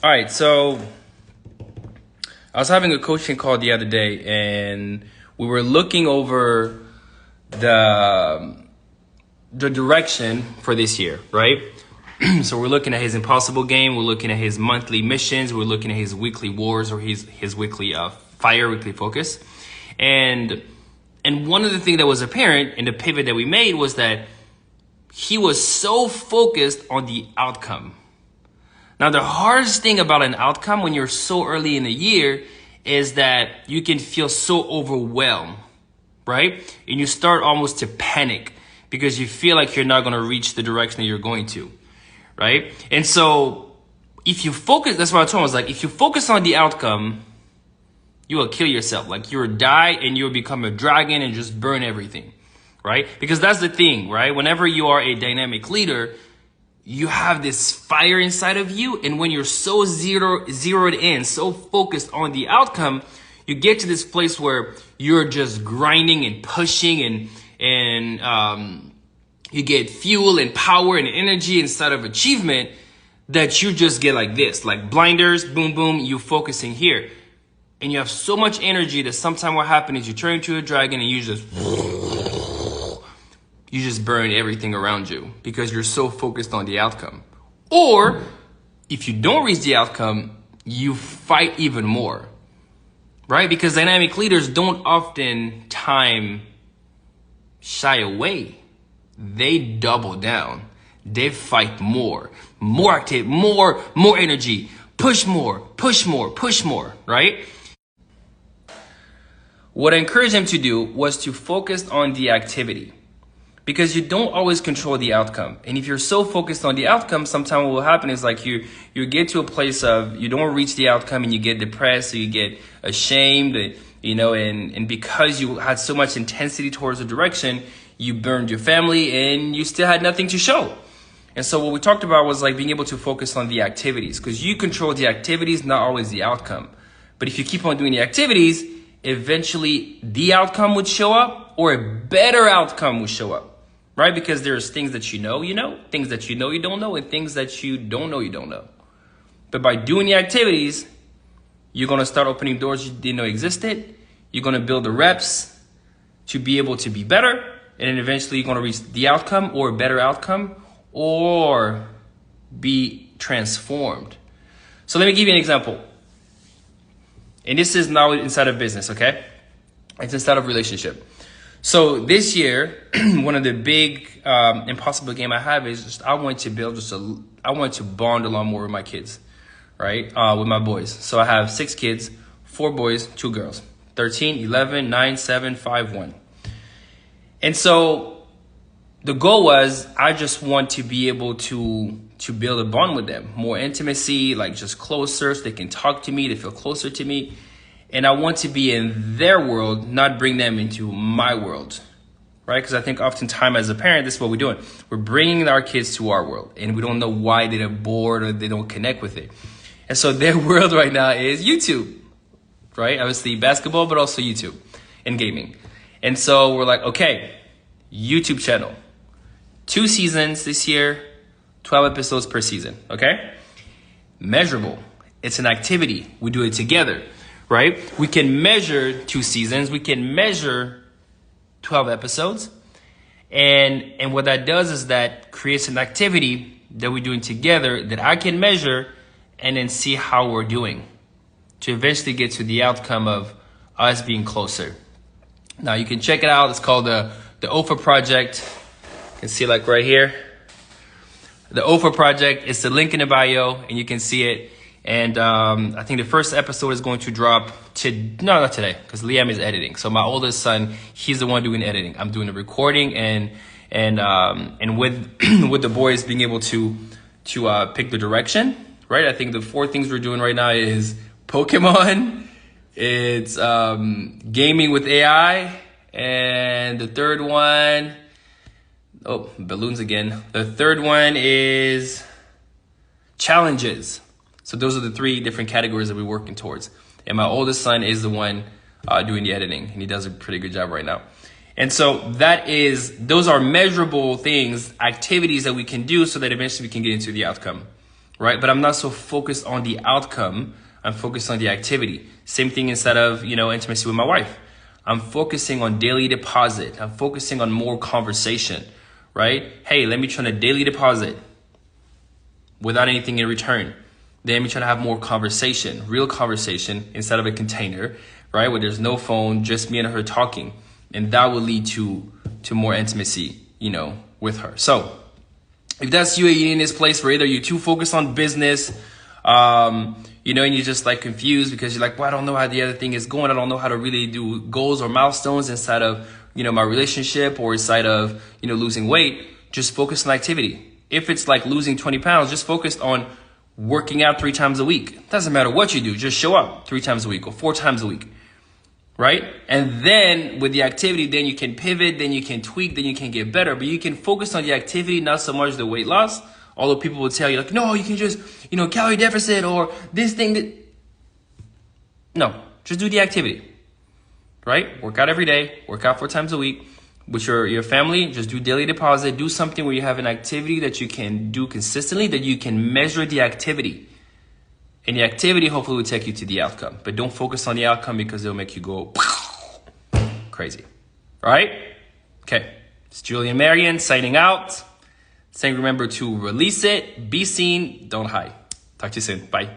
All right, so I was having a coaching call the other day, and we were looking over the direction for this year, right? So we're looking at his impossible game, we're looking at his monthly missions, we're looking at his weekly wars or his weekly fire, weekly focus. And one of the things that was apparent in the pivot that we made was that he was so focused on the outcome. Now, the hardest thing about an outcome when you're so early in the year is that you can feel so overwhelmed, right? And you start almost to panic because you feel like you're not going to reach the direction that you're going to, right? And so if you focus, that's what I told him, I was like, if you focus on the outcome, you will kill yourself. Like you'll die and you'll become a dragon and just burn everything, right? Because that's the thing, right? Whenever you are a dynamic leader, you have this fire inside of you. And when you're so zeroed in, so focused on the outcome, you get to this place where you're just grinding and pushing and you get fuel and power and energy inside of achievement that you just get like this, like blinders, boom, boom, you focusing here. And you have so much energy that sometimes what happens is you turn into a dragon and you just burn everything around you because you're so focused on the outcome. Or if you don't reach the outcome, you fight even more, right? Because dynamic leaders don't often shy away. They double down. They fight more active, more energy, push more, right? What I encouraged him to do was to focus on the activity. Because you don't always control the outcome. And if you're so focused on the outcome, sometimes what will happen is like you get to a place of you don't reach the outcome and you get depressed or you get ashamed, and because you had so much intensity towards the direction, you burned your family and you still had nothing to show. And so what we talked about was like being able to focus on the activities because you control the activities, not always the outcome. But if you keep on doing the activities, eventually the outcome would show up or a better outcome would show up. Right? Because there's things that you know, things that you know you don't know, and things that you don't know. But by doing the activities, you're going to start opening doors you didn't know existed. You're going to build the reps to be able to be better. And then eventually you're going to reach the outcome or a better outcome or be transformed. So let me give you an example. And this is now inside of business, okay? It's inside of relationship. So this year, one of the big impossible game I have is just I want to bond a lot more with my kids, right? With my boys. So I have 6 kids, 4 boys, 2 girls, 13, 11, 9, 7, 5, 1. And so the goal was I just want to be able to build a bond with them, more intimacy, like just closer so they can talk to me, they feel closer to me. And I want to be in their world, not bring them into my world, right? Because I think oftentimes as a parent, this is what we're doing. We're bringing our kids to our world, and we don't know why they're bored or they don't connect with it. And so their world right now is YouTube, right? Obviously basketball, but also YouTube and gaming. And so we're like, okay, YouTube channel, 2 seasons this year, 12 episodes per season, okay? Measurable. It's an activity. We do it together. Right? We can measure 2 seasons. We can measure 12 episodes. And what that does is that creates an activity that we're doing together that I can measure and then see how we're doing to eventually get to the outcome of us being closer. Now you can check it out. It's called the OFA Project. You can see like right here. The OFA Project is the link in the bio and you can see it. And I think the first episode is going to drop not today, because Liam is editing. So my oldest son, he's the one doing editing. I'm doing the recording and with with the boys being able to pick the direction, right? I think the 4 things we're doing right now is Pokemon, it's gaming with AI, and the third one, balloons again. The third one is challenges. So those are the 3 different categories that we're working towards. And my oldest son is the one doing the editing, and he does a pretty good job right now. And so those are measurable things, activities that we can do so that eventually we can get into the outcome, right? But I'm not so focused on the outcome. I'm focused on the activity. Same thing instead of, intimacy with my wife. I'm focusing on daily deposit. I'm focusing on more conversation, right? Hey, let me try to daily deposit without anything in return. Then let me try to have more conversation, real conversation instead of a container, right? Where there's no phone, just me and her talking. And that will lead to more intimacy, with her. So if that's you in this place where either you're too focused on business, and you're just like confused because you're like, well, I don't know how the other thing is going. I don't know how to really do goals or milestones inside of, my relationship or inside of, losing weight. Just focus on activity. If it's like losing 20 pounds, just focus on working out 3 times a week. Doesn't matter what you do. Just show up 3 times a week or 4 times a week. Right? And then with the activity, then you can pivot, then you can tweak, then you can get better. But you can focus on the activity, not so much the weight loss. Although people will tell you like, no, you can just, calorie deficit or this thing. No, just do the activity. Right? Work out every day. Work out 4 times a week. With your family, just do daily deposit. Do something where you have an activity that you can do consistently, that you can measure the activity. And the activity hopefully will take you to the outcome. But don't focus on the outcome because it'll make you go crazy. All right? Okay. It's Julian Marion signing out. Saying remember to release it, be seen, don't hide. Talk to you soon. Bye.